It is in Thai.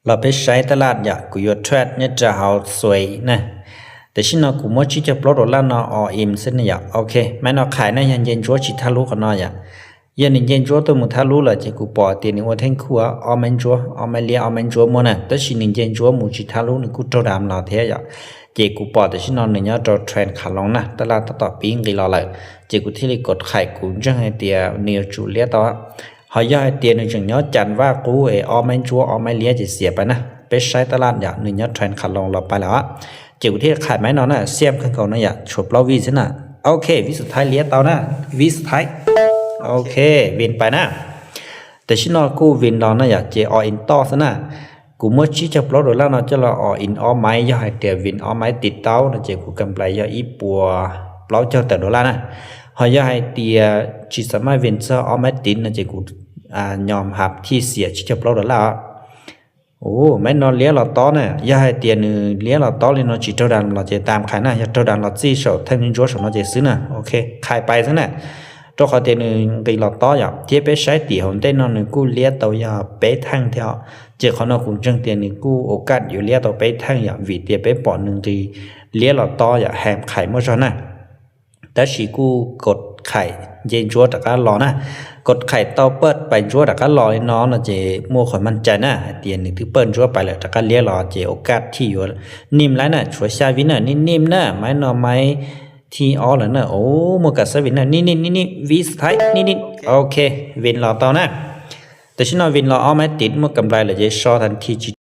เราไปใช้ตลาดอยากกูยอดแทรดเนี่ยจะเอาสวยนะแต่ชินเรากูมั่วชิจะปลดออกแล้วนออิมซึ่งเนี่ยโอเคแม่นอขายนะยันเย็นชัวชิทารุกันนออย่ายันเย็นชัวตัวมึงทารุเลยจะกูปอตีนี่ว่าทั้งคัวเอามันชัวเอามันเลี้ยเอามันชัวมั่วนะแต่ชินเย็นชัวมึงชิทารุนี่กูโจดามเราเทียอย่าเจกูปอแต่ชินนอนเนี่ยจะเทรนขาลงนะตลาดต่อปีงกี่รอเลยเจกูที่เลยกดไข่กูจะให้เตียเนียวจูเลียต่อhọ do tiền nên chừng nhớ chăn và cú ấy ở mấy chúa ở mấy lia chỉ xỉaไปนะไปใช้ตลาดอย่างนึงnhớเทรนขัดลงเราไปแล้วอ่ะจิ๋วที่ขายไม้นอนน่ะเสียมขึ้นก่อนนะอย่าฉบเราวีใช่น่ะโอเควิสุดท้ายเลี้ยเตานะวิสุดท้ายโอเควินไปนะแต่ชินอกูวินเรานะอย่าเจออินต่อซะนะกูเมื่อชี้จะปลดแล้วเราจะเราออินอไม้ย่อให้เตียวินอไม้ติดเตานะเจกูกำไรย่ออีปัวปลดเจ้าแต่ดอลลาร์นะhọ do hai tia chỉ sớm mai viện sơ ở máy tính là chỉ cụ nhòm hạp thi xỉa chỉ chụp lâu đó là mấy nó lia là to nè do hai tia nữ lia là to lên nó chỉ trâu đàn là chỉ tạm khai nè trâu đàn là chỉ sổ thêm những chỗ sổ nó chỉ xứ nè ok khai bài thế nè cho họ tia nữ cái là to vậy chế bé sái tỉ hồn tên nó nữ cu lia tàu ya bé thang theo chỉ họ nó cũng chân tiền nữ cu ô cátอยู่เลี้ย tàu bé thang vậy vì tia bé bỏ nữ thì lia là to vậy hàm khai mất rồi nèแต่ชีกูกดไข่เย็นชัวแต่ก็รอนะกดไข่เตาเปิดไปชัวแต่ก็รอน้องนะเจมัวข่อยมันใจนะเตียนหนึ่งที่เปิ้ลชัวไปเลยแต่ก็เลี้ยรอเจโอกาสที่อยู่นิ่มแล้วนะชัวชาวินน่ะนิ่มๆนะไม้นอไม้ที่อ้อแล้วนะโอ้มัวกัดสวินน่ะนี่วิสไทนี่โอเควินรอต่อนะแต่ฉันนอวินรออ้อไม้ติดมัวกำไรเลยเจชอทันที